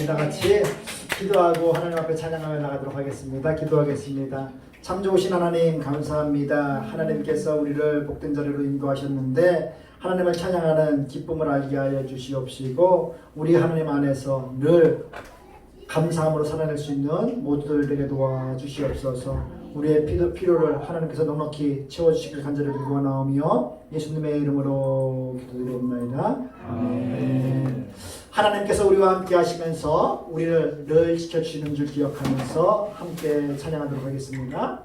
우리 다 같이 기도하고 하나님 앞에 찬양하며 나가도록 하겠습니다. 기도하겠습니다. 참 좋으신 하나님 감사합니다. 하나님께서 우리를 복된 자리로 인도하셨는데 하나님을 찬양하는 기쁨을 알게 하여 주시옵시고 우리 하나님 안에서 늘 감사함으로 살아낼 수 있는 모두들 되게 도와주시옵소서. 우리의 필요를 하나님께서 넉넉히 채워주시길 간절히 빌고 나오며 예수님의 이름으로 기도드리옵나이다. 아멘. 하나님께서 우리와 함께 하시면서 우리를 늘 지켜주시는 줄 기억하면서 함께 찬양하도록 하겠습니다.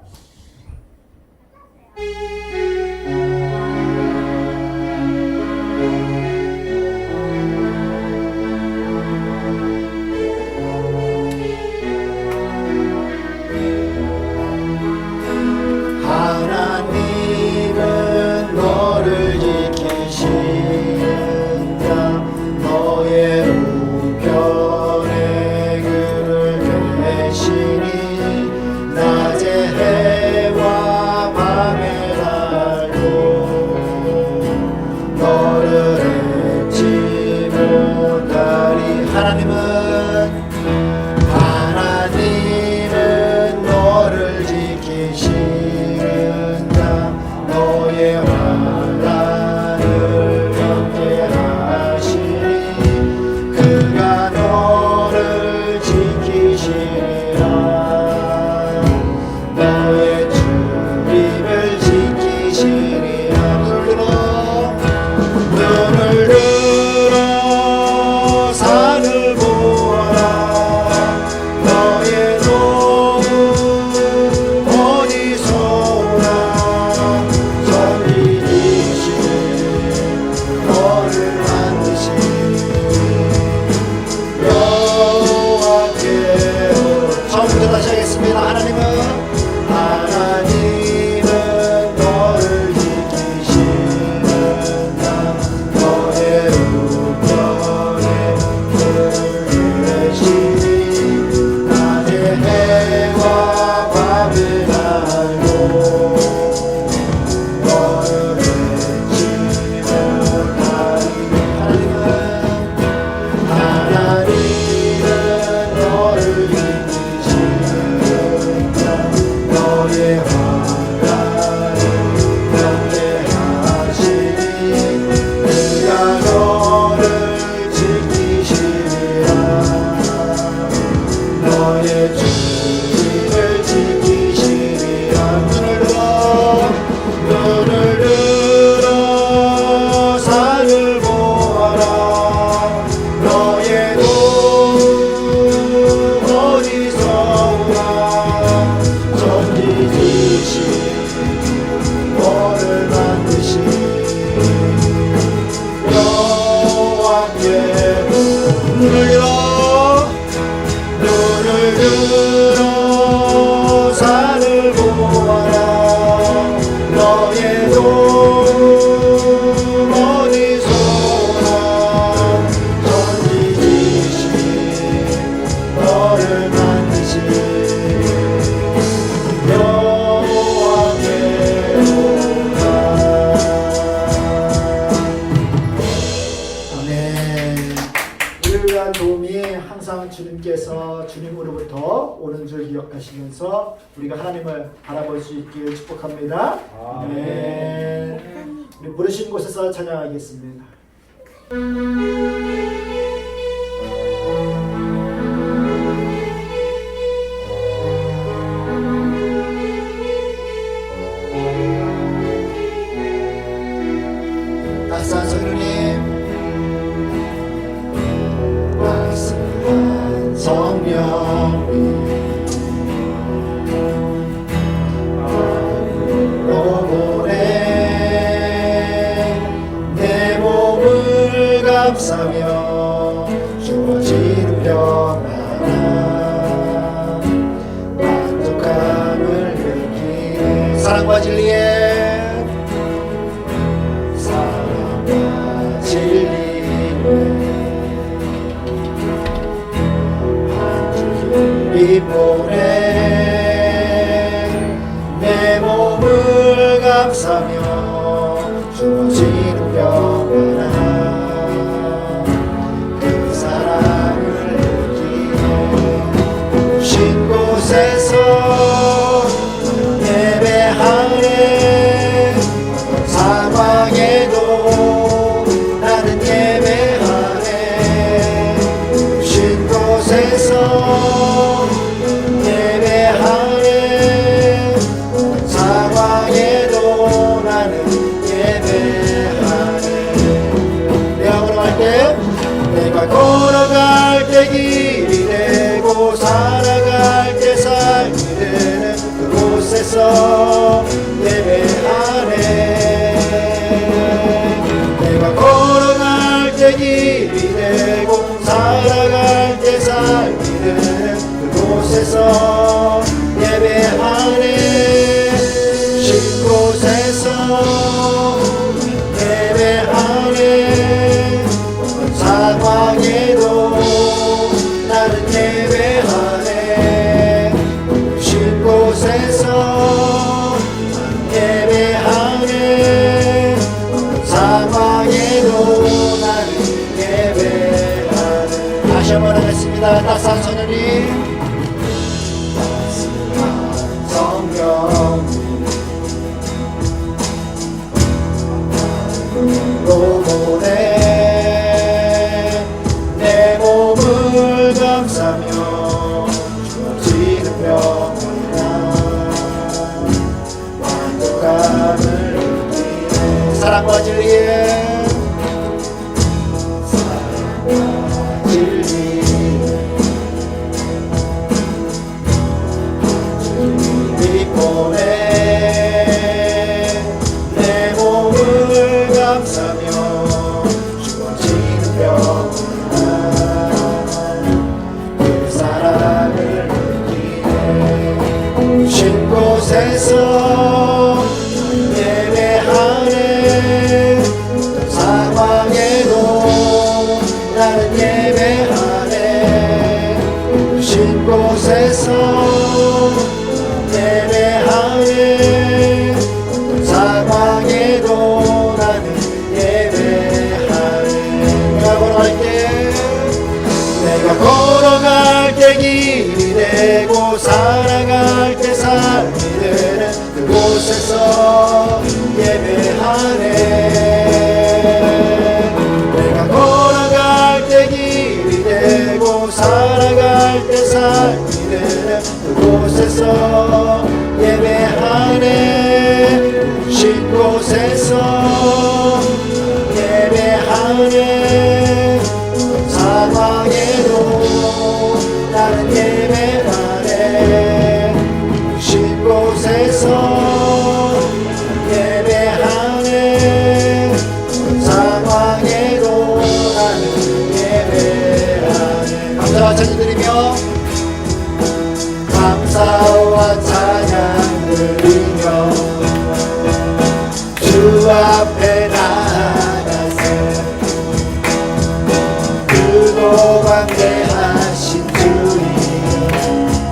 주님으로부터 오는 줄 기억하시면서 우리가 하나님을 바라볼 수 있기를 축복합니다. 아멘. 우리 부르신 곳에서 찬양하겠습니다. 따스한 성령님, 성령이 오래 내 몸을 감싸며 주어지는 평안함 만족함을 느끼네. 사랑과 진리에 사랑과 진리에 빛보내 내 몸을 감싸며 주어지는 평안함 그 사랑을 느끼 내가 걸어갈 때 길이 되고 살아갈 때 삶이 되는 그곳에서 예배하네. 내가 걸어갈 때 길이 되고 살아갈 때 삶이 되는 그곳에서 예배하네. 쉴 곳에서 예배하네. 상황에도 나는 예배하네. 쉴 곳에서 예배하네. 상황에도 나는 예배하네. 다시 한번 하겠습니다. 따스한 소년이 성령 로 보내 내 몸을 감싸며 주어지는 병이나 만족감을 느끼네. 사랑과 진리에 보내 내 몸을 감싸며 주어지는 병이나 그 사랑을 느끼네. 쉴 곳에서 예배하네. 상황에도 나는 예배하네. 쉴 곳에서 예배하네. 상황에도 나는 예배하네. 내가 걸어갈 때 길이 되고 살아갈 때 삶이 되는 그곳에서 예배하네. 내가 걸어갈 때 길이 되고 살아갈 때 삶이 되는 그곳에서 예배하네. 쉴 곳에서 예배하네. 상황에도 나는 예배하네. 쉴 곳에서 예배하네. 상황에도 나는 예배하네. 감사와 찬양 드리며 감사와 찬양 드리며 주 앞에 나가세. 크고 광대하신 주님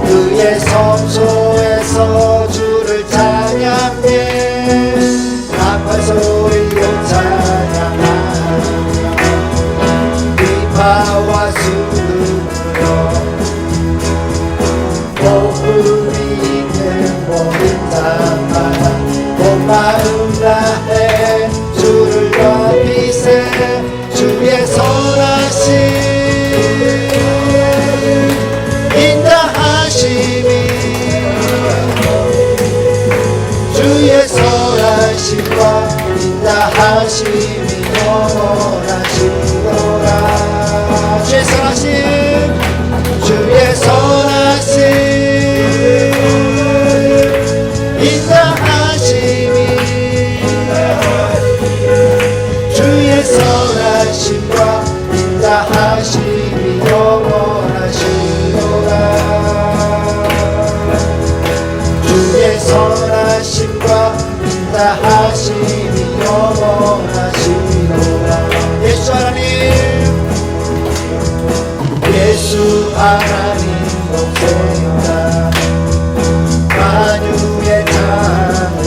그의 성소에서 주를 찬양해. 나팔 소리로 찬양하며 비파와 수금으로 복음이 있는 모든 사람마다 온 마음 다해 주를 높이세. 주의 선하심 인자하심이 주의 선하심과 인자하심이 영원하시도다. 주의 선하심 주의 선하심 인자하심이 주의 선하심과 인자하심이 영원하시도다. 주의 선하심과 인자하심이 영원하시도다. 예수 하나님 예수 하나님 목소리가 만유의 창조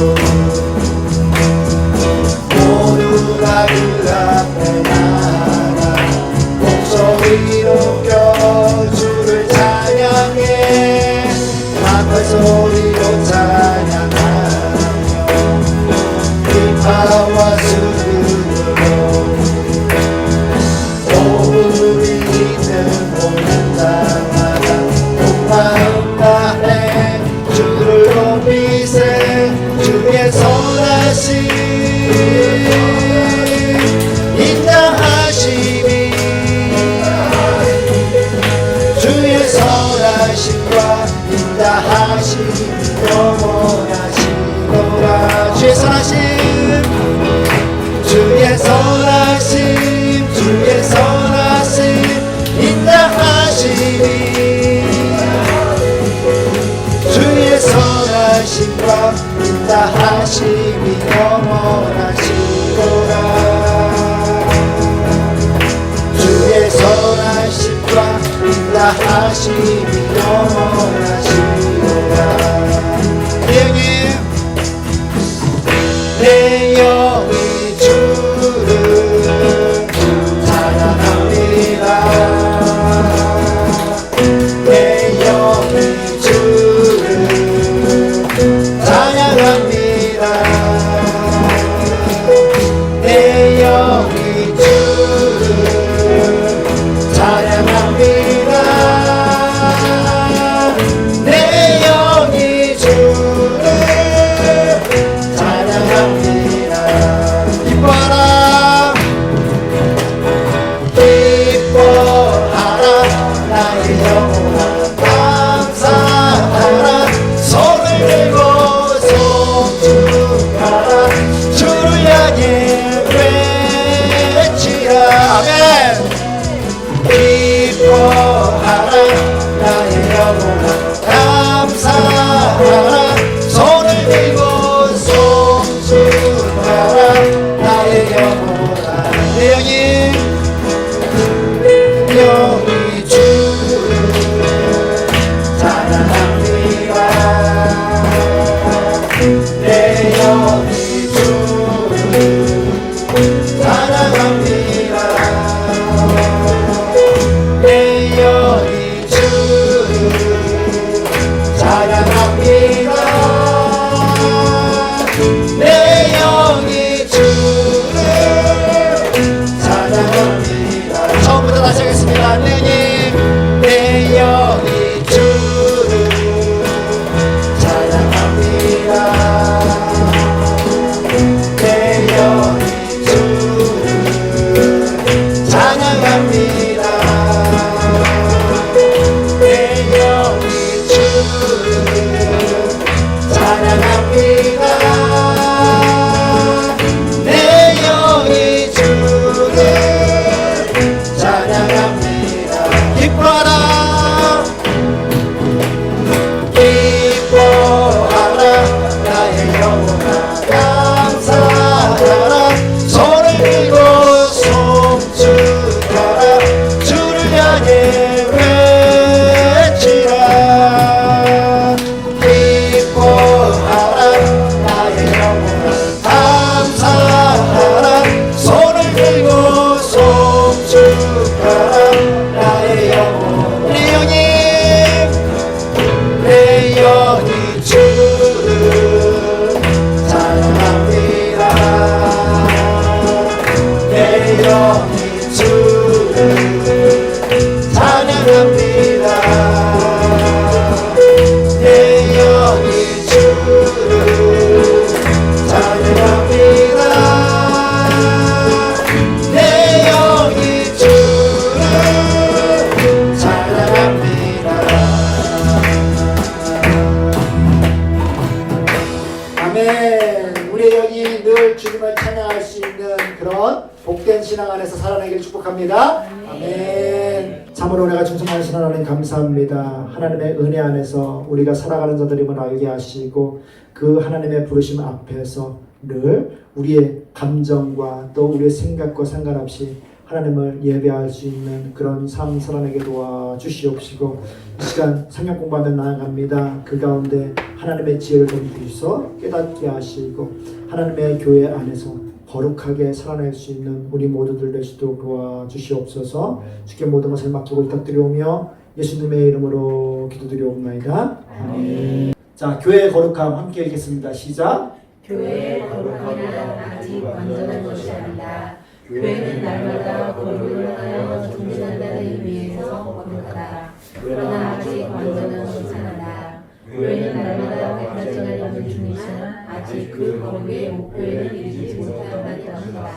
모두가 그 앞에 나가 목소리로 껴 주를 찬양해. 나팔 소리로 찬양하며 비파와 수금으로 복음이 있는 모든 땅마다 온 마음 다해 주를 높이세. 주의 선하심 인자하심이 선하심과 인자하심이 영원하시도다. 주의 선하심, 주의 선하심, 주의 선하심, 인자하심이, 주의 선하심과 인자하심이 영원하시도다. 주의 선하심과 인자하심이 영원하시도다. 내 영이 주를 찬양합니다. 내 영이 주를 찬양합니다. 내 영이 주를 찬양합니다. 내 영이 주를 찬양합니다. 기뻐하라, 기뻐하라, 나의 영혼아 감사하라. 손을 들고 송축하라. 주를 향해 외치라. 아멘. 기뻐하라, 나의 영혼아 감사하라. 손을 들고 송축하라. 나의 영혼아. 내 영이 주를 찬양합니다. 내 영이 주를 찬양합니다. 내 영이 주를 찬양합니다. 내 영이 주를 찬양합니다. 처음부터 다시 하겠습니다. 내 영이 주를 찬양합니다. 내 영이 주를 찬양합니다. 내 영이 주를 찬양합니다. 내 영이 주를 찬양합니다. 기뻐하라, 기뻐하라, 나의 영혼아 감사하라. 손을 들고 송축하라. 주를 향해 외치라. 기뻐하라, 나의 영혼아 감사하라. 손을 들고 송축하라. 나의 영혼. 내 영이 주를 찬양합니다. 내 영이 주를 찬양합니다. 내 영이 주를 찬양합니다. 내 영이 주를 찬양합니다. 아멘. 우리의 영이 늘 주님을 찬양할 수 있는 그런 복된 신앙 안에서 살아내기를 축복합니다. 아멘. 참으로 은혜가 충성하신 하나님 감사합니다. 하나님의 은혜 안에서 우리가 살아가는 자들임을 알게 하시고 그 하나님의 부르심 앞에서 늘 우리의 감정과 또 우리의 생각과 상관없이 하나님을 예배할 수 있는 그런 삶 살아내게 도와주시옵시고 이 시간 성경 공부하며 나아갑니다. 그 가운데 하나님의 지혜를 덤비셔서 깨닫게 하시고 하나님의 교회 안에서 거룩하게 살아낼 수 있는 우리 모두들 되시도록 도와주시옵소서. 주께 모든 것을 맡기고 부탁드리오며 예수님의 이름으로 기도드리옵나이다. 아멘. 자, 교회의 거룩함 함께 읽겠습니다. 시작. 교회의 거룩함은 아직 완전한 것이 아니다. 교회는 날마다 거룩을 하여 존재한다는 의미에서 거룩하다. 그러나 아직 완전한 것은 아니다. 교회는 날마다 발전하려는 중이지만 아직 그 거룩의 목표에는 이르지 못한다는 것이다.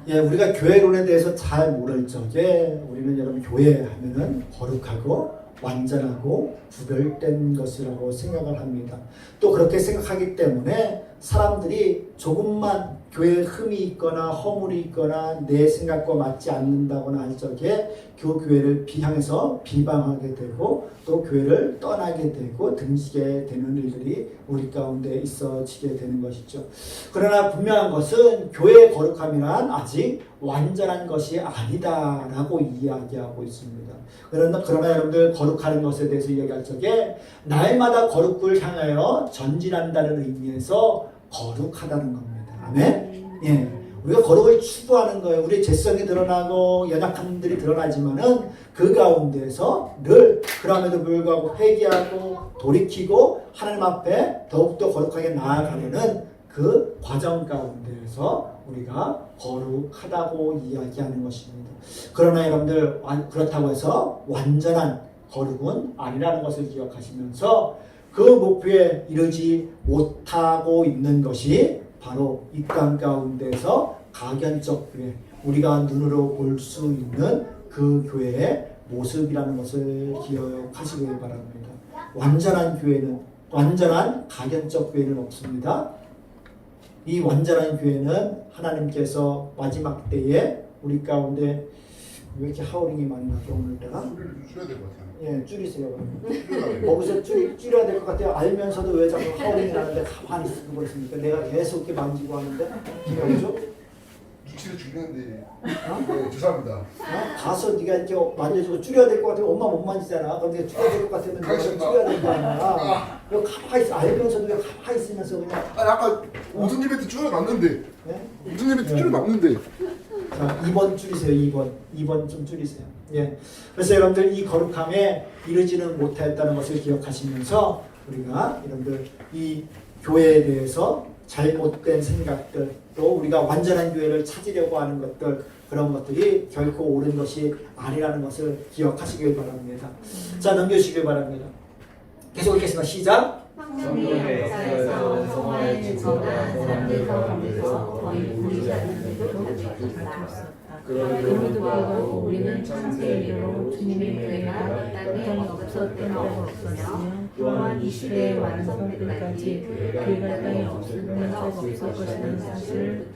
예, 우리가 교회론에 대해서 잘 모를 적에 우리는 여러분 교회 하면은 거룩하고 완전하고 구별된 것이라고 생각을 합니다. 또 그렇게 생각하기 때문에 사람들이 조금만 교회에 흠이 있거나 허물이 있거나 내 생각과 맞지 않는다거나 할 적에 그 교회를 향해서 비방하게 되고 또 교회를 떠나게 되고 등지게 되는 일들이 우리 가운데 있어지게 되는 것이죠. 그러나 분명한 것은 교회의 거룩함이란 아직 완전한 것이 아니다라고 이야기하고 있습니다. 그러나 여러분들 거룩하는 것에 대해서 이야기할 적에 날마다 거룩을 향하여 전진한다는 의미에서 거룩하다는 겁니다. 아멘? 예. 우리가 거룩을 추구하는 거예요. 우리의 죄성이 드러나고 연약함들이 드러나지만은 그 가운데서 늘 그럼에도 불구하고 회개하고 돌이키고 하나님 앞에 더욱더 거룩하게 나아가려는 그 과정 가운데에서 우리가 거룩하다고 이야기하는 것입니다. 그러나 여러분들 그렇다고 해서 완전한 거룩은 아니라는 것을 기억하시면서 그 목표에 이르지 못하고 있는 것이 바로 이 땅 가운데서 가견적 교회, 우리가 눈으로 볼 수 있는 그 교회의 모습이라는 것을 기억하시길 바랍니다. 완전한 교회는, 완전한 가견적 교회는 없습니다. 이 완전한 교회는 하나님께서 마지막 때에 우리 가운데 왜 이렇게 하우링이 많이 나죠 오늘따라? 소리를 좀 줄여야 될 것 같아요. 예, 줄이세요. 거기서 줄여야 될 것 같아요. 알면서도 왜 자꾸 하우링이 나는데 가만히 있고 그렇습니까? 내가 계속 이렇게 만지고 하는데 그죠? 눈치를 줄이는데 네, 죄송합니다. 가서 네가 이렇게 만져주고 줄여야 될 것 같아요. 엄마 못 만지잖아. 근데 줄여야 될 것 같으면 내가 줄여야 된다 아니야. 왜 가만히 있어? 알면서도 왜 가만히 있으면서 그냥 아니 아까 우드님한테 줄여놨는데 네? 우드님한테 줄여놨는데 자, 2번 줄이세요. 2번 좀 줄이세요. 예. 그래서 여러분들 이 거룩함에 이르지는 못하였다는 것을 기억하시면서 우리가 여러분들 이 교회에 대해서 잘못된 생각들 또 우리가 완전한 교회를 찾으려고 하는 것들 그런 것들이 결코 옳은 것이 아니라는 것을 기억하시길 바랍니다. 자, 넘겨주시길 바랍니다. 계속 읽겠습니다. 시작. 성령의 역사에서 원성화의 증거가 사람들 가운데서 거의 보이지 않는데도 나타났다. 그럼에도 불구하고 우리는 창세일로 주님의 교회가 이 땅에 없었던 때가 없으며 또한 이 시대에 완성되기까지 교회가 땅에 없을 때가 없을 것이라는 사실을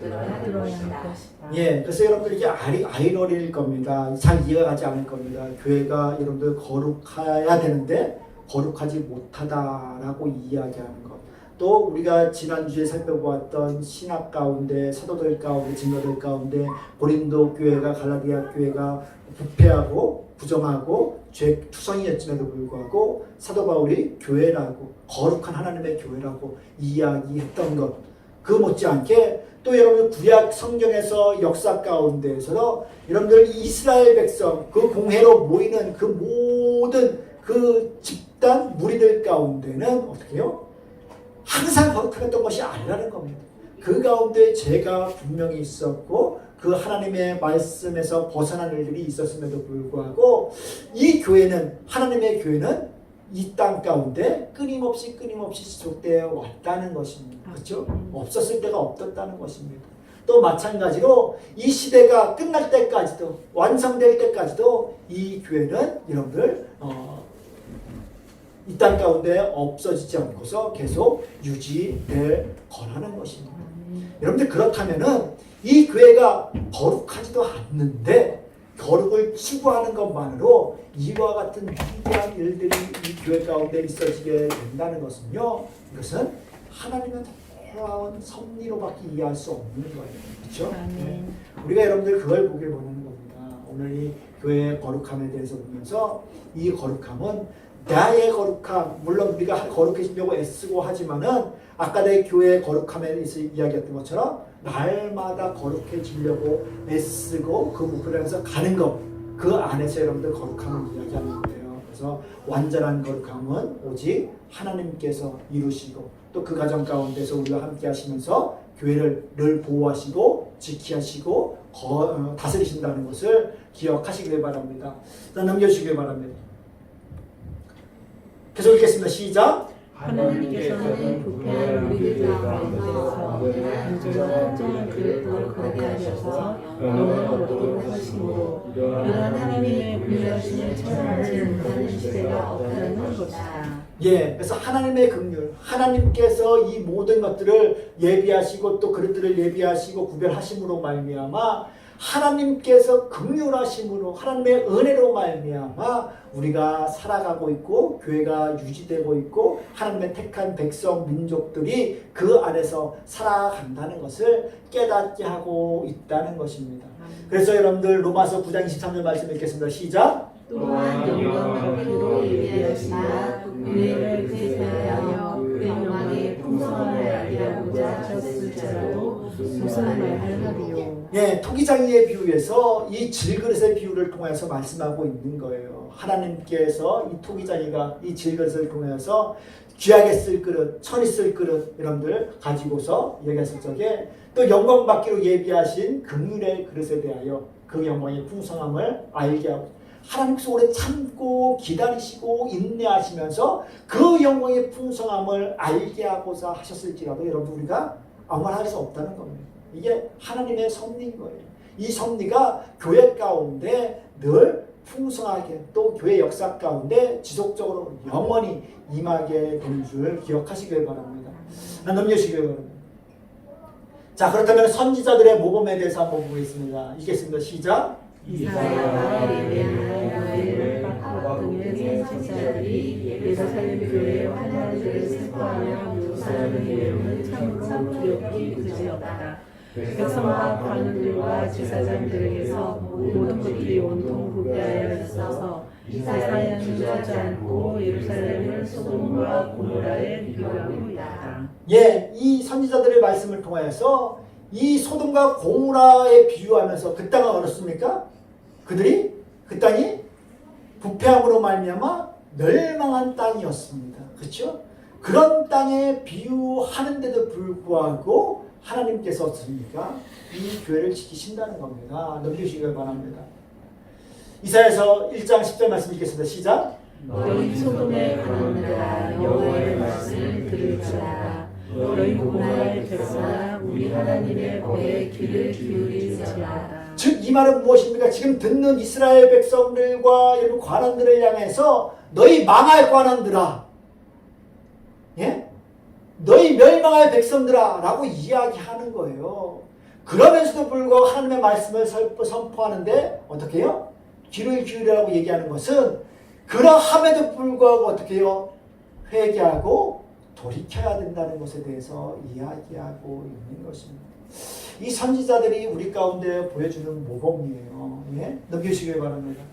들어야 한다. 예, 그래서 여러분들 이게 아이러니일 겁니다. 잘 이해가 가지 않을 겁니다. 교회가 여러분들 거룩해야 되는데 거룩하지 못하다라고 이야기하는 것. 또 우리가 지난주에 살펴보았던 신학 가운데 사도들 가운데 증거들 가운데 고린도 교회가 갈라디아 교회가 부패하고 부정하고 죄투성이었음에도 불구하고 사도 바울이 교회라고 거룩한 하나님의 교회라고 이야기했던 것. 그 못지않게 또 여러분 구약 성경에서 역사 가운데에서 여러분들 이스라엘 백성 그 공회로 모이는 그 모든 그 집단 무리들 가운데는 어떻게 해요? 항상 거룩했던 것이 아니라는 겁니다. 그 가운데 죄가 분명히 있었고 그 하나님의 말씀에서 벗어난 일들이 있었음에도 불구하고 이 교회는 하나님의 교회는 이 땅 가운데 끊임없이 지속되어 왔다는 것입니다. 그렇죠? 없었을 때가 없었다는 것입니다. 또 마찬가지로 이 시대가 끝날 때까지도 완성될 때까지도 이 교회는 여러분들 이 땅 가운데 없어지지 않고서 계속 유지될 거라는 것입니다. 여러분들 그렇다면은 이 교회가 거룩하지도 않는데 거룩을 추구하는 것만으로 이와 같은 위대한 일들이 이 교회 가운데 있어지게 된다는 것은요. 이것은 하나님의 놀라운 섭리로밖에 이해할 수 없는 거예요. 그렇죠? 네. 우리가 여러분들 그걸 보길 원하는 겁니다. 오늘 이 교회의 거룩함에 대해서 보면서 이 거룩함은 나의 거룩함, 물론 우리가 거룩해지려고 애쓰고 하지만은 아까 내 교회의 거룩함에 대해서 이야기했던 것처럼 날마다 거룩해지려고 애쓰고 그 목표를 향해서 가는 것, 그 안에서 여러분들 거룩함을 이야기하는 거예요. 그래서 완전한 거룩함은 오직 하나님께서 이루시고 또 그 과정 가운데서 우리가 함께 하시면서 교회를 늘 보호하시고 지키시고 다스리신다는 것을 기억하시길 바랍니다. 넘겨주시길 바랍니다. 계속 읽겠습니다. 시작. 하나님께서는 부패한 우리들 가운데서 온전한 특정한 그릇으로 거듭하셔서 영원한 것도 하심으로 이러한 하나님의 긍휼하심을 체험하지 못하는 시대가 없다는 것이다. 예, 그래서 하나님의 긍휼, 하나님께서 이 모든 것들을 예비하시고 또 그릇들을 예비하시고 구별하심으로 말미암아 하나님께서 긍휼하심으로 하나님의 은혜로 말미암아 우리가 살아가고 있고 교회가 유지되고 있고 하나님의 택한 백성 민족들이 그 안에서 살아간다는 것을 깨닫게 하고 있다는 것입니다. 그래서 여러분들 로마서 9장 23절 말씀 읽겠습니다. 시작. 또한 영광 받기로 예비하시나 은혜를 그리하여 그 영광의 풍성함을 알리고자 하셨을지라도 무슨 말을 하리요. 예, 토기장이의 비유에서 이 질그릇의 비유를 통해서 말씀하고 있는 거예요. 하나님께서 이 토기장이가 이 질그릇을 통해서 귀하게 쓸 그릇, 천이 쓸 그릇 여러분들 가지고서 얘기했을 적에 또 영광 받기로 예비하신 긍휼의 그릇에 대하여 그 영광의 풍성함을 알게 하고 하나님께서 오래 참고 기다리시고 인내하시면서 그 영광의 풍성함을 알게 하고자 하셨을지라도 여러분 우리가 아무 말 할 수 없다는 겁니다. 이게 하나님의 섭리인 거예요. 이 섭리가 교회 가운데 늘 풍성하게 또 교회 역사 가운데 지속적으로 영원히 임하게 된 줄 기억하시길 바랍니다. 넘겨주시길 바랍니다. 자, 그렇다면 선지자들의 모범에 대해서 한번 보겠습니다. 읽겠습니다. 시작. 이사야와 예레미야 요엘 바각 등의 선지자들이 예루살렘 교회의 환난들을 슬퍼하며 묘사하는 내용은 참으로 기억이 그지없다. 백성과 관원들과 제사장들에게서 모든 것들이 온통 부패하여 있어서 이사야는 주지 않고 예루살렘을 소돔과 고모라에 비교하고 있다. 예, 이 선지자들의 말씀을 통해서 이 소돔과 고모라에 비유하면서 그 땅은 어떻습니까? 그 땅이 부패함으로 말미암아 멸망한 땅이었습니다. 그렇죠? 그런 땅에 비유하는데도 불구하고 하나님께서 어떻습니까? 이 교회를 지키신다는 겁니다. 넘기시길 바랍니다. 이사야서 1장 10절 말씀 읽겠습니다. 시작. 너희 소돔의 관원들아 여호와의 말씀을 들을지어다. 너희 고모라의 백성아 우리 하나님의 법에 귀를 기울일지어다. 즉 이 말은 무엇입니까? 지금 듣는 이스라엘 백성들과 여러분 관원들을 향해서 너희 망할 관원들아, 예? 너희 멸망할 백성들아 라고 이야기하는 거예요. 그러면서도 불구하고 하나님의 말씀을 선포하는데 어떻게 해요? 귀를 기울이라고 얘기하는 것은 그러함에도 불구하고 어떻게 해요? 회개하고 돌이켜야 된다는 것에 대해서 이야기하고 있는 것입니다. 이 선지자들이 우리 가운데 보여주는 모범이에요. 예? 넘기시길 바랍니다.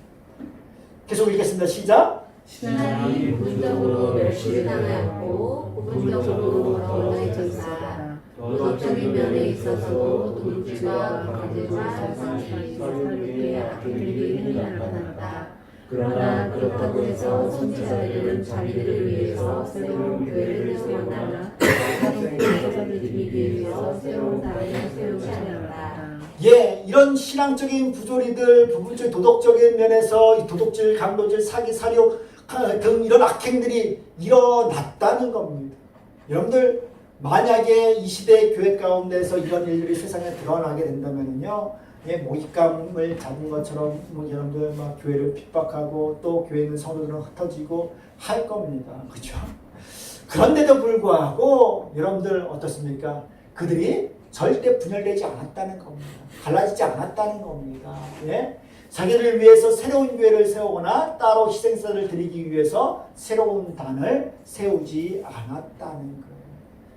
계속 읽겠습니다. 시작. 신앙이 부분적으로 멸시를 당하였고 부분적으로 덜어져 있었다. 도덕적인 면에 있어서도 도둑질과 강제와 살상이 사륙의 악행들이 나타났다. 그러나 그렇다고 해서 선지자들은 자기들을 위해서 새로운 교회를 세우거나 사도들을 드리기 위해서 새로운 당을 세우지 않았다. 예, 이런 신앙적인 부조리들, 부분적인 도덕적인 면에서 이 도둑질, 강도질, 사기, 살육 등 이런 악행들이 일어났다는 겁니다. 여러분들 만약에 이 시대 교회 가운데서 이런 일들이 세상에 드러나게 된다면요, 예, 모익감을 잡은 것처럼 여러분들 막 교회를 핍박하고 또 교회 있는 성도들은 흩어지고 할 겁니다. 그렇죠? 그런데도 불구하고 여러분들 어떻습니까? 그들이 절대 분열되지 않았다는 겁니다. 갈라지지 않았다는 겁니다. 예? 자기를 위해서 새로운 교회를 세우거나 따로 희생사를 드리기 위해서 새로운 단을 세우지 않았다는 거예요.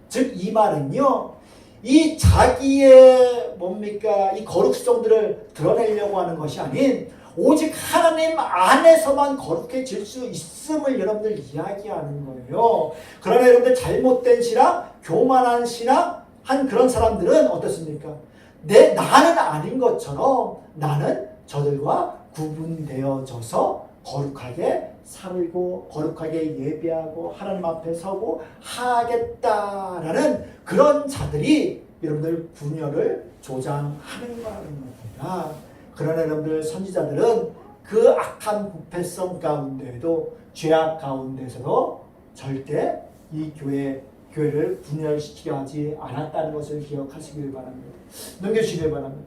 즉 이 말은요, 이 자기의 뭡니까 이 거룩성들을 드러내려고 하는 것이 아닌 오직 하나님 안에서만 거룩해질 수 있음을 여러분들 이야기하는 거예요. 그러나 여러분들 잘못된 신앙, 교만한 신앙 한 그런 사람들은 어떻습니까? 나는 아닌 것처럼 나는 저들과 구분되어져서 거룩하게 살고 거룩하게 예배하고 하나님 앞에 서고 하겠다라는 그런 자들이 여러분들 분열을 조장하는 겁니다. 그러나 여러분들 선지자들은 그 악한 부패성 가운데에도 죄악 가운데서도 절대 이 교회를 분열시키려 하지 않았다는 것을 기억하시길 바랍니다. 넘겨주시길 바랍니다.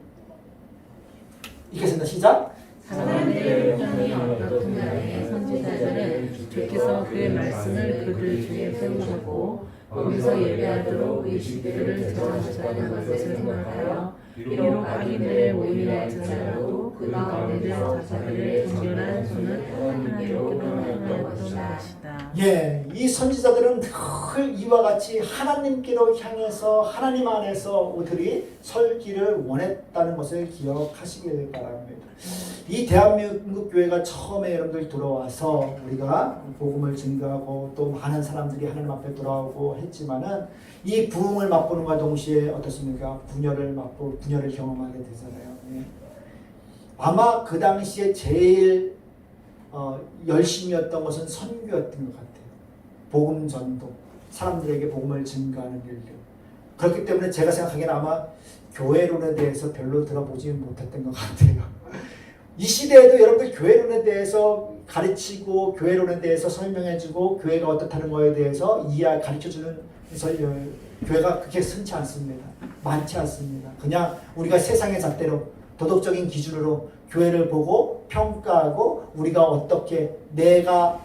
읽겠습니다. 시작. 사람들의 편이 어떻든간에 선지자들은 주께서 그의 말씀을 그들 중에 세우셨고 거기서 예배하도록 의식들을 정하셨다는 것을 생각하여 비록 악인들의 모임이라 할지라도 그 가운데 자기들의 정결한 손을 하나님께로 향하였던 것이다. 예, 이 선지자들은 늘 이와 같이 하나님께로 향해서 하나님 안에서 그들이 설기를 원했다는 것을 기억하시길 바랍니다. 이 대한민국 교회가 처음에 여러분들 들어와서 우리가 복음을 증거하고 또 많은 사람들이 하나님 앞에 돌아오고 했지만은 이 부흥을 맛보는과 동시에 어떻습니까? 분열을 경험하게 되잖아요. 예. 아마 그 당시에 제일 열심이었던 것은 선교였던 것 같아요. 복음 전도, 사람들에게 복음을 증거하는 일들. 그렇기 때문에 제가 생각하기에는 아마 교회론에 대해서 별로 들어보지 못했던 것 같아요. 이 시대에도 여러분들 교회론에 대해서 가르치고 교회론에 대해서 설명해주고 교회가 어떻다는 거에 대해서 가르쳐주는 교회가 그렇게 흔치 않습니다. 많지 않습니다. 그냥 우리가 세상의 잣대로 도덕적인 기준으로 교회를 보고 평가하고 우리가 어떻게 내가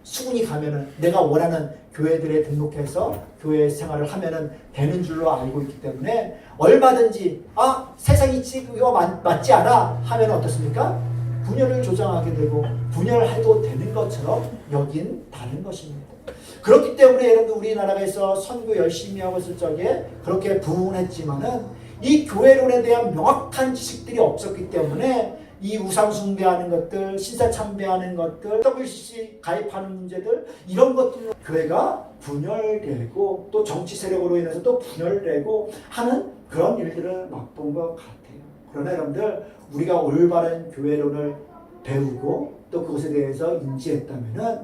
수군이 가면은 내가 원하는 교회들에 등록해서 교회 생활을 하면은 되는 줄로 알고 있기 때문에 얼마든지 세상이 이거 맞지 않아 하면 어떻습니까? 분열을 조장하게 되고 분열해도 되는 것처럼 여긴다는 것입니다. 그렇기 때문에 여러분 우리나라에서 선교 열심히 하고 있을 적에 그렇게 부흥했지만은 이 교회론에 대한 명확한 지식들이 없었기 때문에 이 우상 숭배하는 것들, 신사 참배하는 것들, WCC 가입하는 문제들 이런 것들로 교회가 분열되고 또 정치 세력으로 인해서 또 분열되고 하는 그런 일들을 맛본 것 같아요. 그러나 여러분들 우리가 올바른 교회론을 배우고 또 그것에 대해서 인지했다면은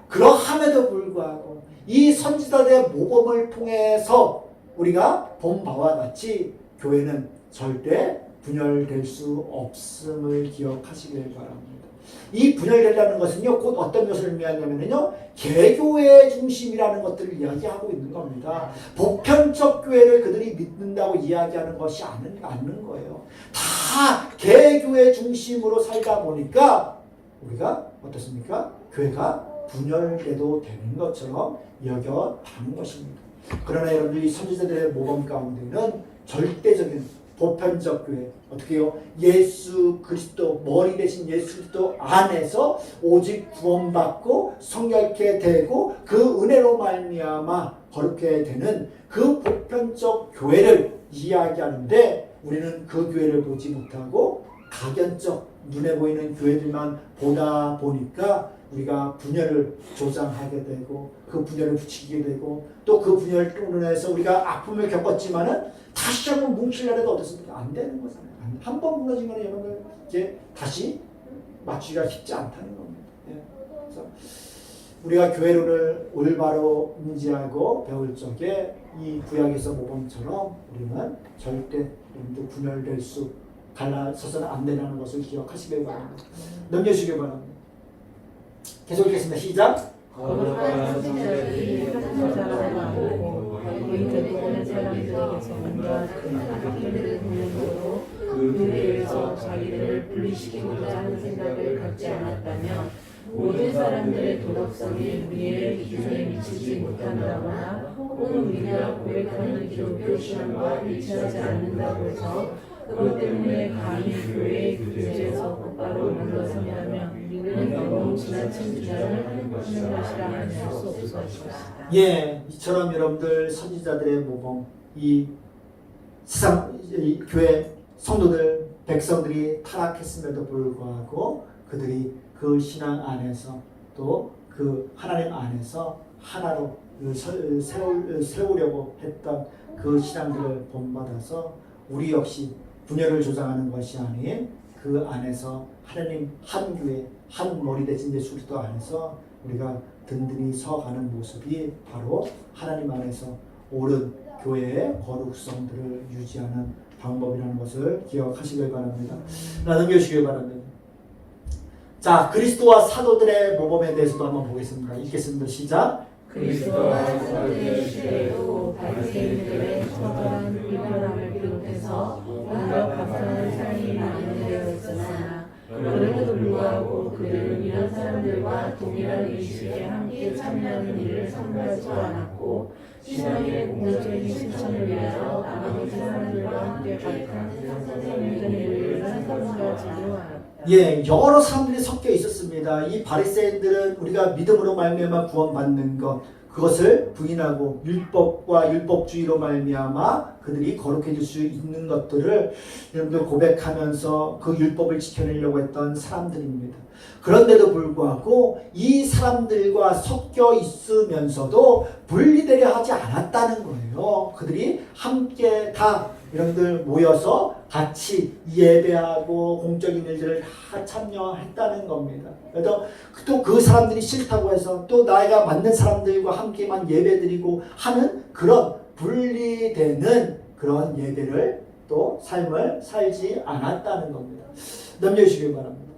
그러함에도 불구하고 이 선지자들의 모범을 통해서 우리가 본 바와 같이 교회는 절대 분열될 수 없음을 기억하시길 바랍니다. 이 분열된다는 것은요, 곧 어떤 것을 의미하냐면요, 개교의 중심이라는 것들을 이야기하고 있는 겁니다. 보편적 교회를 그들이 믿는다고 이야기하는 것이 않는 거예요. 다 개교의 중심으로 살다 보니까 우리가 어떻습니까? 교회가 분열돼도 되는 것처럼 여겨가는 것입니다. 그러나 여러분들이 선지자들의 모범 가운데는 절대적인 보편적 교회, 어떻게 해요? 예수 그리스도, 머리 대신 예수 그리스도 안에서 오직 구원받고 성결케 되고 그 은혜로 말미암아 거룩해 되는 그 보편적 교회를 이야기하는데 우리는 그 교회를 보지 못하고 가견적 눈에 보이는 교회들만 보다 보니까 우리가 분열을 조장하게 되고 그 분열을 부추기게 되고 또 그 분열로 인해서 우리가 아픔을 겪었지만은 다시 한번 뭉치려도 어떻습니까? 안 되는 거잖아요. 한 번 무너진 거는 여러분들 이제 다시 맞추기가 쉽지 않다는 겁니다. 예. 그래서 우리가 교회론을 올바로 인지하고 배울 적에 이 구약에서 모범처럼 우리는 절대 분열될 수 갈라서서는 안 된다는 것을 기억하시길 바랍니다. 넘겨주시길 바랍니다. 계속 읽겠습니다. 시작. 거룩한 선지자들이 선지자라고 하고 거인들이 보는 사람들에게서 뭔가 악인들을 보면서도 그 교회에서 자기들을 분리시키고자 하는 생각을 갖지 않았다면 모든 사람들의 도덕성이 우리의 기준에 미치지 못한다거나 혹은 우리가 고백하는 기독교 신앙과 일치하지 않는다고 해서 그것 때문에 감히 교회의 교제에서 곧바로 물러선다면 우리는 너무 지나친 주장을 하는 것이라 할 수 없을 것이다. 예, 이처럼 여러분들 선지자들의 모범, 이 세상 이 교회 성도들 백성들이 타락했음에도 불구하고 그들이 그 신앙 안에서 또 그 하나님 안에서 하나로 세우려고 했던 그 신앙들을 본받아서 우리 역시 분열을 조장하는 것이 아닌 그 안에서 하나님 한 교회 한 머리 대신 예수 그리스도 안에서 우리가 든든히 서가는 모습이 바로 하나님 안에서 옳은 교회의 거룩성들을 유지하는 방법이라는 것을 기억하시길 바랍니다. 넘겨주시길 바랍니다. 자, 그리스도와 사도들의 모범에 대해서도 한번 보겠습니다. 읽겠습니다. 시작. 그리스도와 사도의 시대에도 바리새인들의 처절한 불편함을 비롯해서 온갖 박상한 사람이 많이 되어 있었으나 그럼에도 불구하고 그들은 이런 사람들과 동일한 의식에 함께 참여하는 일을 삼가지도 않았고 신앙의 공적인 실천을 위하여 나머지 사람들과 함께 가득한 생명의 일을 삼가지도 않았다. 예, 여러 사람들이 섞여 있었습니다. 이 바리새인들은 우리가 믿음으로 말미암아 구원받는 것, 그것을 부인하고 율법과 율법주의로 말미암아 그들이 거룩해질 수 있는 것들을 여러분들 고백하면서 그 율법을 지켜내려고 했던 사람들입니다. 그런데도 불구하고 이 사람들과 섞여 있으면서도 분리되려 하지 않았다는 거예요. 그들이 함께 다 여러분들 모여서 같이 예배하고 공적인 일들을 다 참여했다는 겁니다. 그래서 또 그 사람들이 싫다고 해서 또 나이가 맞는 사람들과 함께만 예배드리고 하는 그런 분리되는 그런 예배를 또 삶을 살지 않았다는 겁니다. 넘겨주시기 바랍니다.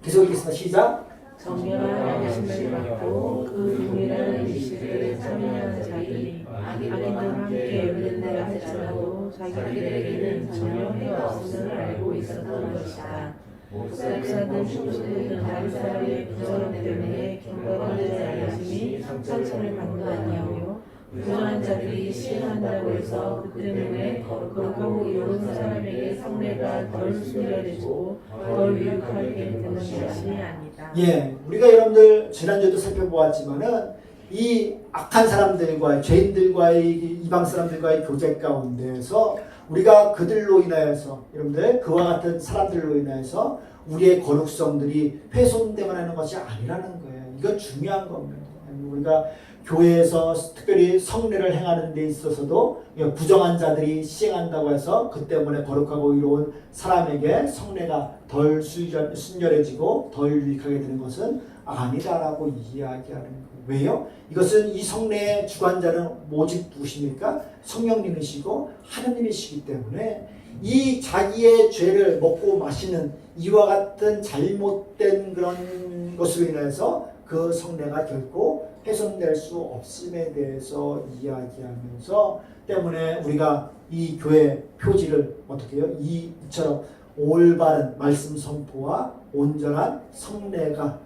계속 읽겠습니다. 시작. 정결한 양심을 받고 그 동일한 의식에 참여하는 자들이 악인들과 함께 예배된다 할지라도 자기들에게는 전혀 해가 없음을 알고 있었던 것이다. 목사들 신부들은 다른 사람의 부정함 때문에 경건한 자의 양심이 상처를 받도 아니하며 부정한 자들이 시행한다고 해서 그 때문에 거룩하고 이로운 사람에게 성례가 덜 순결해지고 덜 유익하게 되는 것이 아니다. 예, 우리가 여러분들 지난주에도 살펴보았지만은 이 악한 사람들과 죄인들과의 이방 사람들과의 교제 가운데에서 우리가 그들로 인하여서 여러분들 그와 같은 사람들로 인하여서 우리의 거룩성들이 훼손되만 하는 것이 아니라는 거예요. 이건 중요한 겁니다. 우리가 교회에서 특별히 성례를 행하는 데 있어서도 부정한 자들이 시행한다고 해서 그 때문에 거룩하고 이로운 사람에게 성례가 덜 순결해지고 덜 유익하게 되는 것은 아니다라고 이야기하는 거예요. 왜요? 이것은 이 성례의 주관자는 오직 누구십니까? 성령님이시고 하느님이시기 때문에 이 자기의 죄를 먹고 마시는 이와 같은 잘못된 그런 것으로 인해서 그 성례가 결코 훼손될 수 없음에 대해서 이야기하면서 때문에 우리가 이 교회 표지를 어떻게 해요? 이처럼 올바른 말씀 선포와 온전한 성례가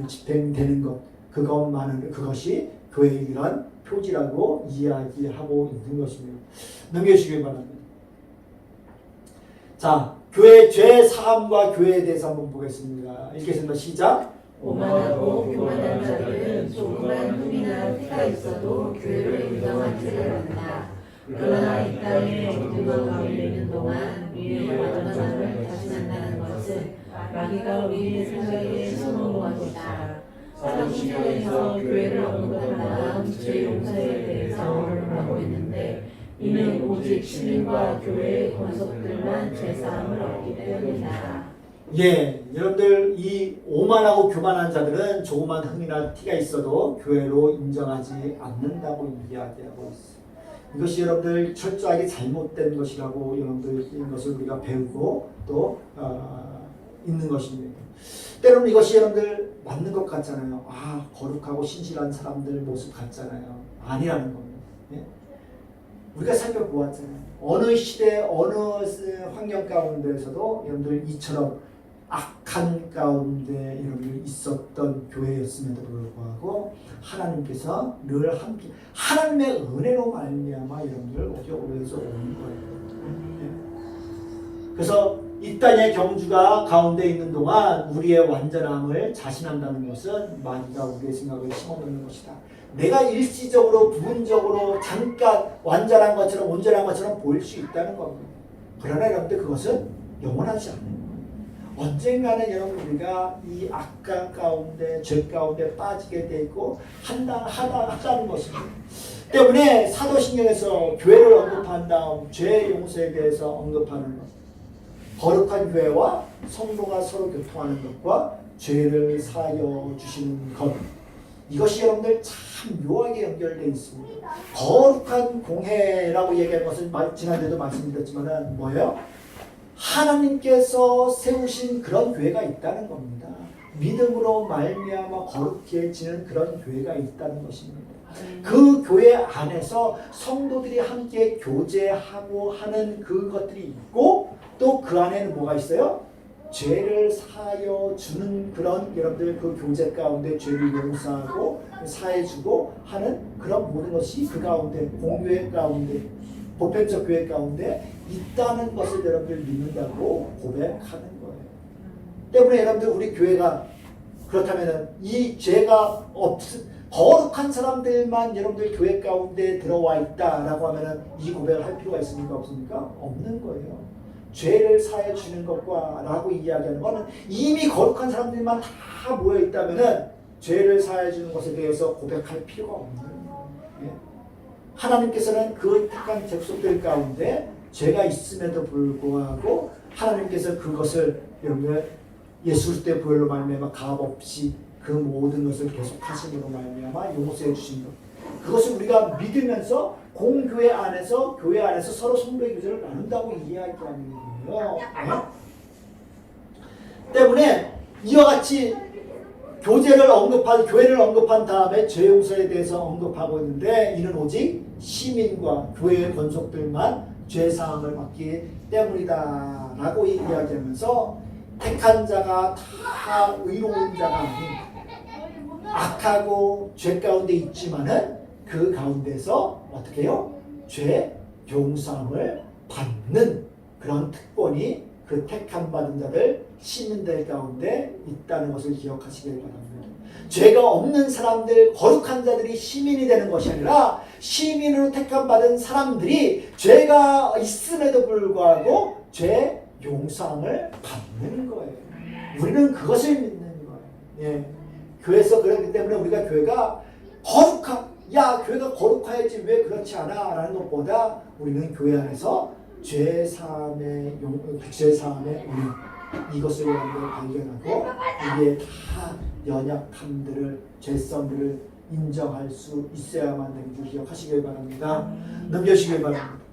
집행되는 것, 그것이 교회의 이러한 표지라고 이야기하고 있는 것입니다. 넘겨주시기 바랍니다. 자, 교회 죄 사함과 교회에 대해서 한번 보겠습니다. 읽겠습니다. 시작. 오만하고 교만한 자들은 조그만 흠이나 티가 있어도 교회를 인정한 티를 한다. 그러나 이 땅에 어두운 가운데 있는 동안 우리의 완전함을 자신한다는 것은 마귀가 우리의 생각에 심어놓은 것이다. 사도신경에서 교회를 언급한 죄 용서에 대해서 언급하고 있는데 이는 오직 시민과 교회의 권속들만 죄사함을 얻기 때문이다. 예, 여러분들 이 오만하고 교만한 자들은 조그만 흠이나 티가 있어도 교회로 인정하지 않는다고 이야기하고 있어요. 이것이 여러분들 철저하게 잘못된 것이라고 여러분들 이것을 우리가 배우고 또 있는 것입니다. 때로는 이것이 여러분들 맞는 것 같잖아요. 아, 거룩하고 신실한 사람들 모습 같잖아요. 아니라는 겁니다. 예? 우리가 살펴보았잖아요. 어느 시대, 어느 환경 가운데에서도 여러분들 이처럼 악한 가운데 여러분들 있었던 교회였음에도 불구하고 하나님께서 늘 함께 하나님의 은혜로 말미암아 여러분들 오래서 오는 거예요. 네. 그래서 이 땅의 경주가 가운데 있는 동안 우리의 완전함을 자신한다는 것은 마귀가 우리의 생각을 심어놓는 것이다. 내가 일시적으로 부분적으로 잠깐 완전한 것처럼 온전한 것처럼 보일 수 있다는 겁니다. 그러나 여러분들 그것은 영원하지 않는 거예요. 언젠가는 여러분 우리가 이 악감 가운데 죄 가운데 빠지게 되고 한다는 것입니다. 때문에 사도신경에서 교회를 언급한 다음 죄 용서에 대해서 언급하는 것, 거룩한 교회와 성도가 서로 교통하는 것과 죄를 사하여 주시는 것, 이것이 여러분들 참 묘하게 연결되어 있습니다. 거룩한 공회라고 얘기하는 것은 지난주에도 말씀드렸지만 뭐예요? 하나님께서 세우신 그런 교회가 있다는 겁니다. 믿음으로 말미암아 거룩해지는 그런 교회가 있다는 것입니다. 그 교회 안에서 성도들이 함께 교제하고 하는 그것들이 있고 또 그 안에는 뭐가 있어요? 죄를 사하여 주는 그런 여러분들 그 교제 가운데 죄를 용서하고 사해주고 하는 그런 모든 것이 그 가운데 공교회 가운데 보편적 교회 가운데 있다는 것을 여러분들 믿는다고 고백하는 거예요. 때문에 여러분들 우리 교회가 그렇다면 이 죄가 거룩한 사람들만 여러분들 교회 가운데 들어와 있다라고 하면 이 고백을 할 필요가 있습니까? 없습니까? 없는 거예요. 죄를 사해 주는 것과 라고 이야기하는 것은 이미 거룩한 사람들만 다 모여 있다면 죄를 사해 주는 것에 대해서 고백할 필요가 없는 거예요. 예? 하나님께서는 그 택한 족속들 가운데 죄가 있음에도 불구하고 하나님께서 그것을 여러분들 예수 그리스도의 보혈로 말미암아 값 없이 그 모든 것을 계속하심으로 말미암아 용서해 주신 것. 그것을 우리가 믿으면서 공교회 안에서 교회 안에서 서로 성도의 교제를 나눈다고 이야기하는 거예요. 네? 때문에 이와 같이 교제를 교회를 언급한 다음에 죄 용서에 대해서 언급하고 있는데 이는 오직 시민과 교회의 권속들만 죄 사함을 받기 때문이다라고 이야기하면서 택한 자가 다 의로운 자가 아닌 악하고 죄 가운데 있지만은 그 가운데서 어떻게 해요? 죄 용서함을 받는 그런 특권이 그 택함 받은 자들 시민들 가운데 있다는 것을 기억하시길 바랍니다. 죄가 없는 사람들 거룩한 자들이 시민이 되는 것이 아니라 시민으로 택함 받은 사람들이 죄가 있음에도 불구하고 죄 용서함을 받는 거예요. 우리는 그것을 믿는 거예요. 예. 교회에서 그렇기 때문에 우리가 교회가 교회가 거룩해야지 왜 그렇지 않아? 라는 것보다 우리는 교회 안에서 죄사함의 은혜 이것을 여러분들 발견하고 우리의 다 연약함들을 죄성들을 인정할 수 있어야만 되는 줄 기억하시길 바랍니다. 넘겨주시길 바랍니다.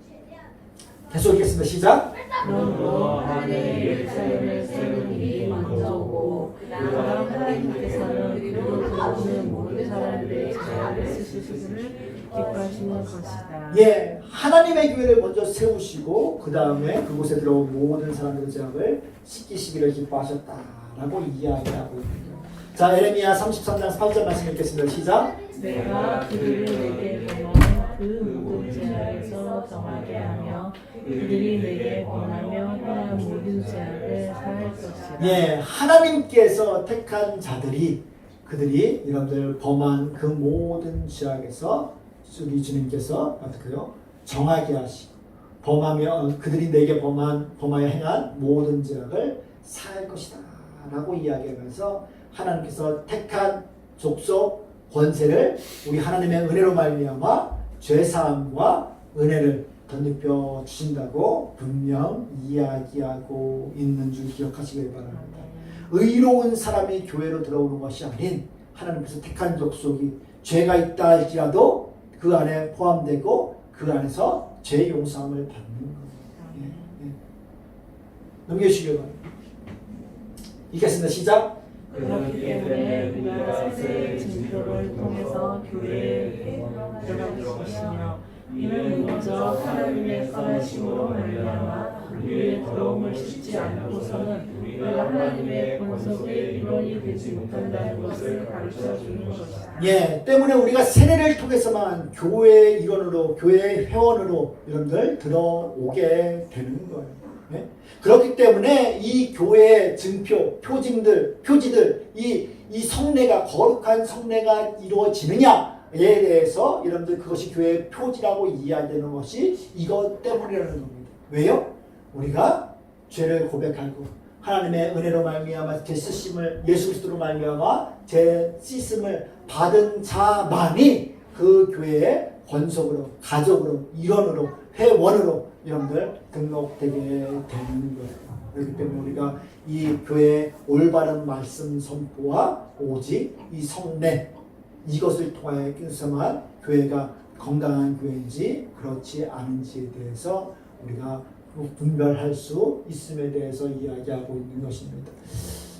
계속 읽겠습니다. 시작. 그러므로 하나님의 예루살렘을 세우는 일이 먼저 오고 그다음 하나님께서는 그로 들어오는 모든 사람들의 죄악을 씻으시기를 기뻐하시는 것이다. 예, 하나님의 교회를 먼저 세우시고 그 다음에 그곳에 들어온 모든 사람들의 죄악을 씻기시기를 기뻐하셨다라고 이야기하고 있습니다. 자, 에레미야 33장 8절 말씀 읽겠습니다. 시작. 내가 그들을 내게 보내는 그 모든 죄악에서 정하게 하며 그들이 내게 범하며 행한 모든 죄악을 사할 것이라. 예, 하나님께서 택한 자들이 그들이 여러분들 범한 그 모든 죄악에서 우리 주님께서 어떻게요? 정하게 하시고 범하며 그들이 내게 범하여 행한 모든 죄악을 사할 것이다 라고 이야기하면서 하나님께서 택한 족속 권세를 우리 하나님의 은혜로 말미암아 죄사함과 은혜를 덧입혀 주신다고 분명 이야기하고 있는 줄 기억하시길 바랍니다. 의로운 사람이 교회로 들어오는 것이 아닌 하나님께서 택한 족속이 죄가 있다 할지라도 그 안에 포함되고 그 안에서 죄 용서함을 받는 거예요. 예, 예. 넘겨주시기 바랍니다. 읽겠습니다. 시작. 그렇기 때문에 우리가 세세의 징표를 통해서 교회에 들어갈 것이며 이는 먼저 하나님의 선하심으로 말미암아 우리의 더러움을 씻지 않고서는 우리가 하나님의 권속의 일원이 되지 못한다는 것을 가르쳐 주는 것이다. 예, 때문에 우리가 세례를 통해서만 교회의 일원으로 교회의 회원으로 여러분들 들어오게 되는 거예요. 예? 그렇기 때문에 이 교회의 증표, 표지들, 이 성례가 거룩한 성례가 이루어지느냐에 대해서 여러분들 그것이 교회의 표지라고 이해되는 것이 이것 때문이라는 겁니다. 왜요? 우리가 죄를 고백하고 하나님의 은혜로 말미암아 제 쓰심을 예수 그리스도로 말미암아 제 씻음을 받은 자만이 그 교회의 권속으로, 가족으로, 일원으로, 회원으로 여러분들 등록되게 되는 거예요. 그렇기 때문에 우리가 이 교회의 올바른 말씀 선포와 오직 이 성례 이것을 통하여서만 교회가 건강한 교회인지 그렇지 않은지에 대해서 우리가 분별할 수 있음에 대해서 이야기하고 있는 것입니다.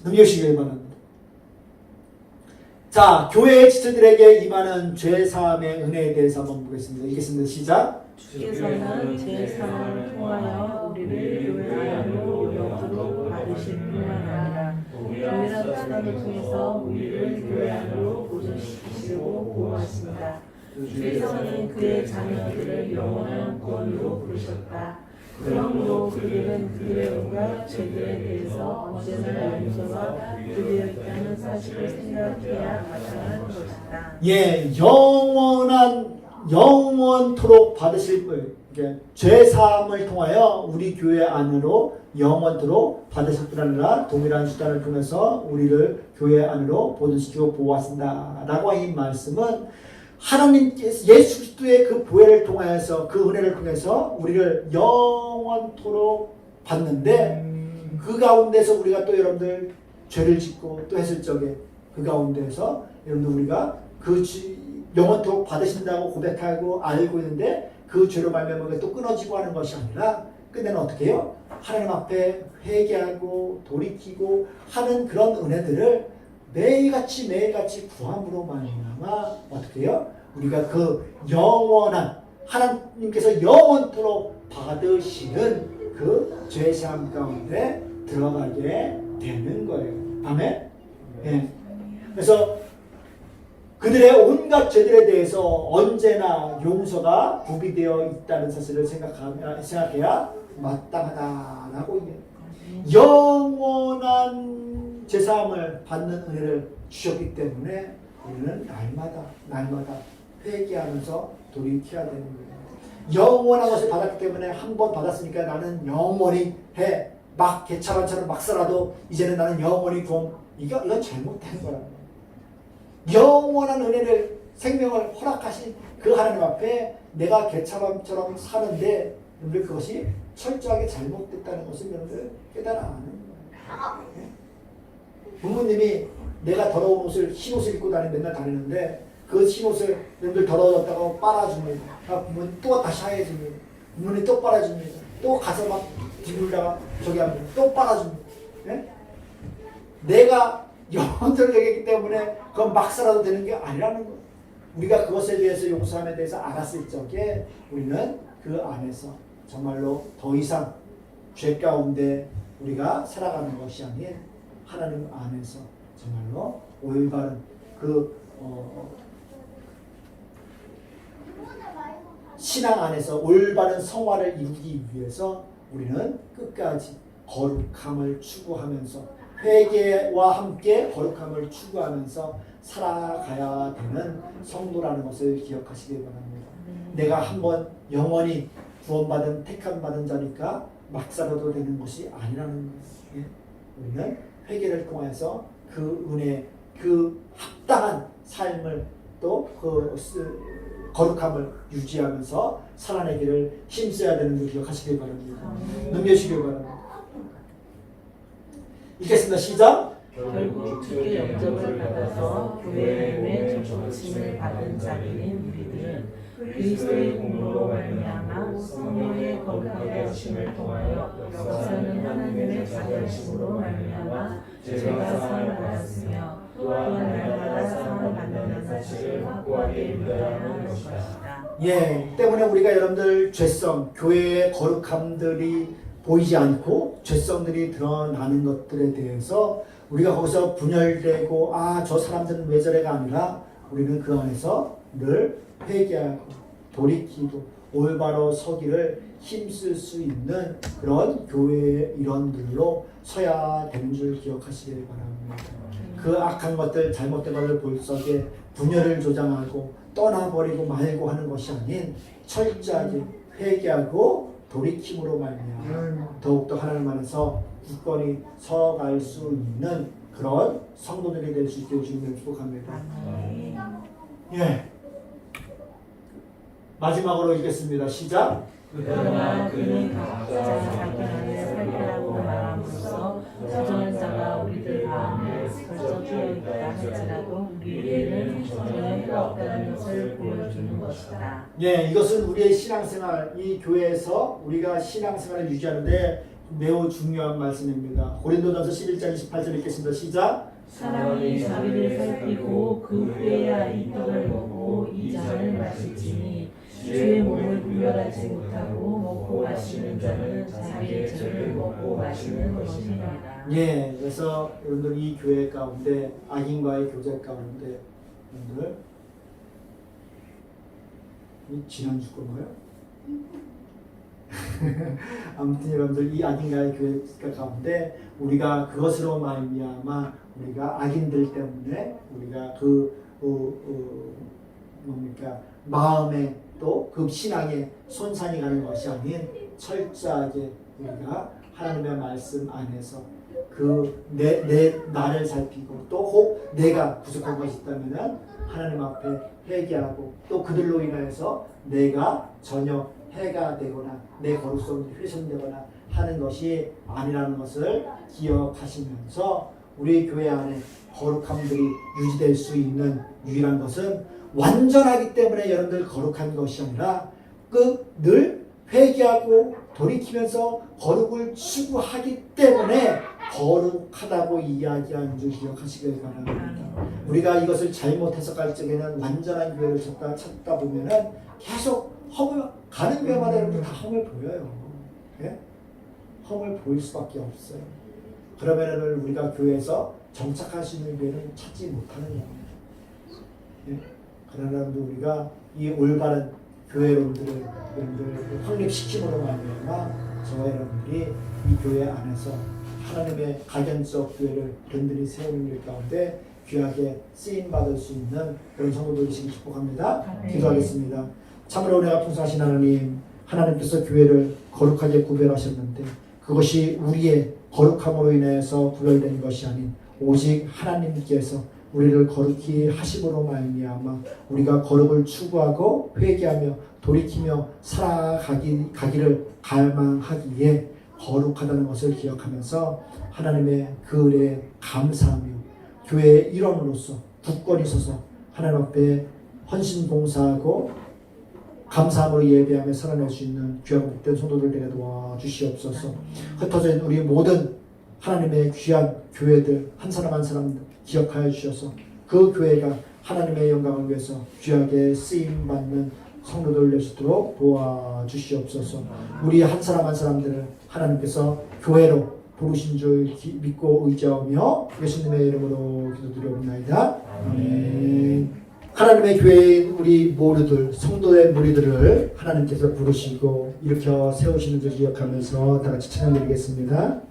능력시길 바랍니다. 자, 교회의 지체들에게 임하는 죄사함의 은혜에 대해서 한번 보겠습니다. 읽겠습니다. 시작. 주께서는 제 사랑을 통하여 우리를 교회 안으로 영으로 받으실 뿐만 아니라 교회라는 수단을 통해서 우리를 교회 안으로 보존시키시고 보호하신다. 주께서는 그의 자녀들을 영원한 구원으로 부르셨다. 그러므로 그들은 그들의 온갖 죄들에 대해서 언제나 용서가 그되어 있다는 사실을 생각해야 마땅한 것이다. 예, 영원토록 받으실 분, 죄 사함을 통하여 우리 교회 안으로 영원토록 받으실 뿐 아니라 동일한 수단을 통해서 우리를 교회 안으로 보존시키고 보호하신다라고 이 말씀은 하나님께서 예수 그리스도의 그 보혜를 통하여서 그 은혜를 통해서 우리를 영원토록 받는데 그 가운데서 우리가 또 여러분들 죄를 짓고 또 했을 적에 그 가운데서 여러분들 우리가 그 영원토록 받으신다고 고백하고 알고 있는데 그 죄로 말미암아 또 끊어지고 하는 것이 아니라 끝내는 어떻게 해요? 하나님 앞에 회개하고 돌이키고 하는 그런 은혜들을 매일같이 구함으로 말미암아 어떻게 해요? 우리가 그 영원한 하나님께서 영원토록 받으시는 그 죄사함 가운데 들어가게 되는 거예요. 아멘? 예. 그래서 그들의 온갖 죄들에 대해서 언제나 용서가 구비되어 있다는 사실을 생각해야 마땅하다라고 영원한 제사함을 받는 은혜를 주셨기 때문에 우리는 날마다 회개하면서 돌이켜야 되는 거예요. 영원한 것을 받았기 때문에 한 번 받았으니까 나는 영원히 해. 막 개차반처럼 막 살아도 이제는 나는 영원히 구원. 이건 잘못된 거라고. 영원한 은혜를 생명을 허락하신 그 하나님 앞에 내가 개차반처럼 사는데 여러분들 그것이 철저하게 잘못됐다는 것을 여러분들 깨달아야 하는 거예요. 부모님이 내가 더러운 옷을 흰 옷을 입고 맨날 다니는데 그 흰 옷을 여러분들 더러워졌다고 빨아줍니다. 부모님 또 다시 하얘줍니다. 부모님 또 빨아줍니다. 또 가서 막 뒤굴다가 저기 합니다. 또 빨아줍니다. 네? 내가 영원토록 얘기했기 때문에 그건 막 살아도 되는 게 아니라는 거예요. 우리가 그것에 대해서 용서함에 대해서 알았을 적에 우리는 그 안에서 정말로 더 이상 죄 가운데 우리가 살아가는 것이 아닌 하나님 안에서 정말로 올바른 신앙 안에서 올바른 성화를 이루기 위해서 우리는 끝까지 거룩함을 추구하면서 회개와 함께 거룩함을 추구하면서 살아가야 되는 성도라는 것을 기억하시기 바랍니다. 내가 한번 영원히 구원받은 택함받은 자니까 막 살아도 되는 것이 아니라는 거예요. 우리는 회개를 통해서 그 은혜, 그 합당한 삶을 또 그 거룩함을 유지하면서 살아내기를 힘써야 되는 걸 기억하시길 바랍니다. 넘겨주시길 바랍니다. 읽겠습니다. 시작. 결국 주의 영접을 받아서 교회의 접붙임을 받은 자들인 우리들은 그리스도의 공로로 말미암아 성령의 거룩하게 하심을 통하여 역사는 하나님의 자비하심으로 말미암아 죄가 사함을 받았으며 또한 날마다 사함을 받는다는 사실을 확고하게 믿어야 하는 것이다. 예, 때문에 우리가 여러분들 죄성, 교회의 거룩함들이 보이지 않고 죄성들이 드러나는 것들에 대해서 우리가 거기서 분열되고 저 사람들은 왜 저래가 아니라 우리는 그 안에서 늘 회개하고 돌이키고 올바로 서기를 힘쓸 수 있는 그런 교회의 일원들로 서야 되는 줄 기억하시길 바랍니다. 그 악한 것들, 잘못된 것을 볼 적에 분열을 조장하고 떠나버리고 말고 하는 것이 아닌 철저하게 회개하고 돌이킴으로 말미암아 더욱더 하나님 안에서 굳건히 서갈 수 있는 그런 성도들이 될 수 있게 주님을 축복합니다. 예. 마지막으로 읽겠습니다. 시작. 그러나 그는 각자 자기 안에 살리라고 말함으로써 부정한 자가 우리들 마음에 벌써 있다 할지라도 우리에게는 전혀 해가 없다는 것을 보여주는 것이다. 예, 이것은 우리의 신앙생활, 이 교회에서 우리가 신앙생활을 유지하는데 매우 중요한 말씀입니다. 고린도전서 11장 28절 읽겠습니다. 시작. 사람이 자기를 살피고 그 후에야 이 떡을 먹고 이 잔을 마실지니 주의 몸을 분별하지 못하고 먹고 마시는 자는 자기의 죄를 먹고 마시는 것입니다. 예, 그래서 여러분들 이 교회 가운데 악인과의 교제 가운데 여러분들 이 지난주 거 뭐예요? 아무튼 여러분들 이 악인과의 교회 가운데 우리가 그것으로 말미암아 우리가 악인들 때문에 우리가 뭡니까 마음에 또 그 신앙에 손상이 가는 것이 아닌 철저하게 우리가 하나님의 말씀 안에서 내 나를 살피고 또 혹 내가 부족한 것이 있다면 하나님 앞에 회개하고 또 그들로 인하여서 내가 전혀 해가 되거나 내 거룩성이 훼손되거나 하는 것이 아니라는 것을 기억하시면서 우리 교회 안에 거룩함들이 유지될 수 있는 유일한 것은 완전하기 때문에 여러분들 거룩한 것이 아니라 늘 회개하고 돌이키면서 거룩을 추구하기 때문에 거룩하다고 이야기하는 줄 기억하시길 바랍니다. 우리가 이것을 잘못 해석할 적에는 완전한 교회를 찾다 보면은 계속 가는 교회마다 여러분들 다 험을 보여요. 예? 험을 보일 수밖에 없어요. 그러면은 우리가 교회에서 정착할 수 있는 교회는 찾지 못하는 거예요. 예? 그러나 우리가 이 올바른 교회론들을 여러분들 확립시킴으로 말미암아 저와 여러분들이 이 교회 안에서 하나님의 가견적 교회를 여러분들이 세우는 일 가운데 귀하게 쓰임받을 수 있는 그런 성도들이 되시길 축복합니다. 기도하겠습니다. 참으로 은혜가 풍성하신 하나님, 하나님께서 교회를 거룩하게 구별하셨는데 그것이 우리의 거룩함으로 인해서 구별된 것이 아닌 오직 하나님께서 우리를 거룩히 하심으로 말미암아 우리가 거룩을 추구하고 회개하며 돌이키며 살아가기를 갈망하기에 거룩하다는 것을 기억하면서 하나님의 그 은혜에 감사하며 교회의 일원으로서 굳건히 서서 하나님 앞에 헌신봉사하고 감사함으로 예배하며 살아낼 수 있는 귀한 복된 성도들 되게 도와주시옵소서. 흩어져 있는 우리 모든 하나님의 귀한 교회들 한 사람 한 사람 기억하여 주셔서 그 교회가 하나님의 영광을 위해서 귀하게 쓰임받는 성도들 될 수 있도록 도와주시옵소서. 우리 한 사람 한 사람들을 하나님께서 교회로 부르신 줄 믿고 의지하며 예수님의 이름으로 기도드리옵나이다. 아멘. 하나님의 교회인 우리 모두들 성도의 무리들을 하나님께서 부르시고 일으켜 세우시는 줄 기억하면서 다 같이 찬양드리겠습니다.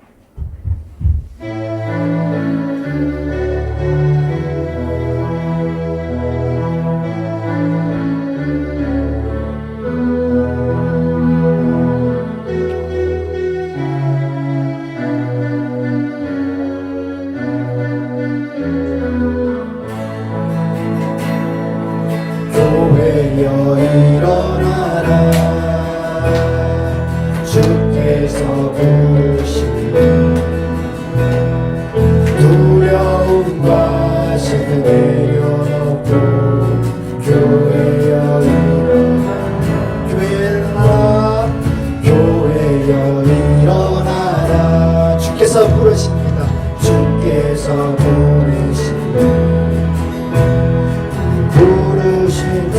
교회여 일어나라 주께서 부르시네 두려움과 시대 내려놓고 교회여 일어나라 교회여 일어나라 주께서 부르십니다. 주께서 부르시네 부르신 자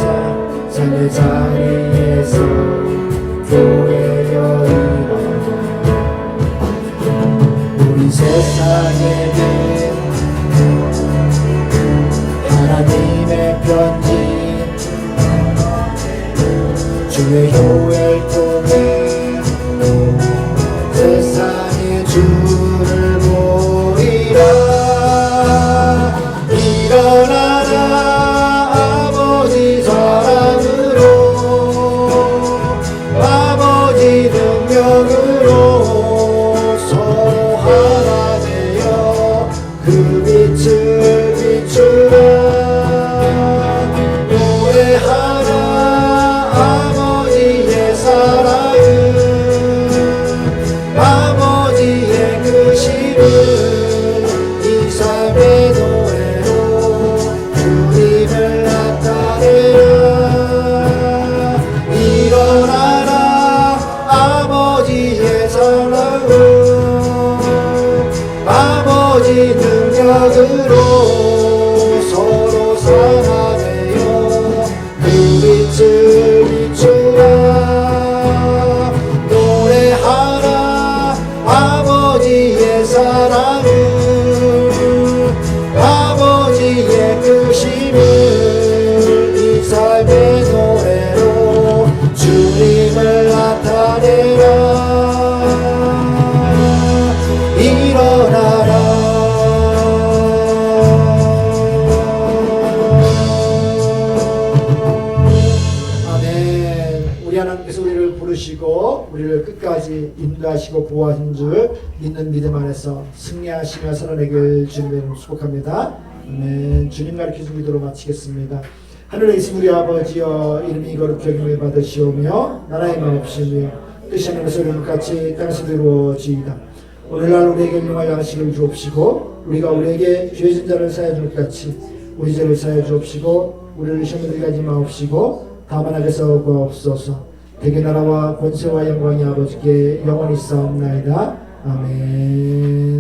자기 자리에서 교회여 일어나 우리 세상에는 하나님의 편지 주의 교회를 통해 세상의 주를 보이라 일어나라 능력으로 서로 하나 되어 그 빛을 비추라 노래하라 아버지의 부르심을 이 삶의 노래로 주님을 나타내라. 일어나라. 아멘. 우리 하나님께서 우리를 부르시고 우리를 끝까지 인도하시고 보호하신 줄 믿는 믿음 안에서 승리하시며 살아내길 주님의 축복합니다. 아멘. 주님 가르쳐준 기도로 마치겠습니다. 하늘에 계신 우리 아버지여, 이름이 거룩히 여김을 받으시오며 나라의 마옵시며 뜻이 하늘에서 이루는 같이 땅에서 이루어지이다. 오늘날 우리에게 일용할 양식을 주옵시고 우리가 우리에게 죄진 자를 사하여 줄 같이 우리 죄를 사하여 주옵시고 우리를 시험에 들게 하지 마옵시고 다만 악에서 구하옵소서. 대개 나라와 권세와 영광이 아버지께 영원히 있사옵나이다. 아멘.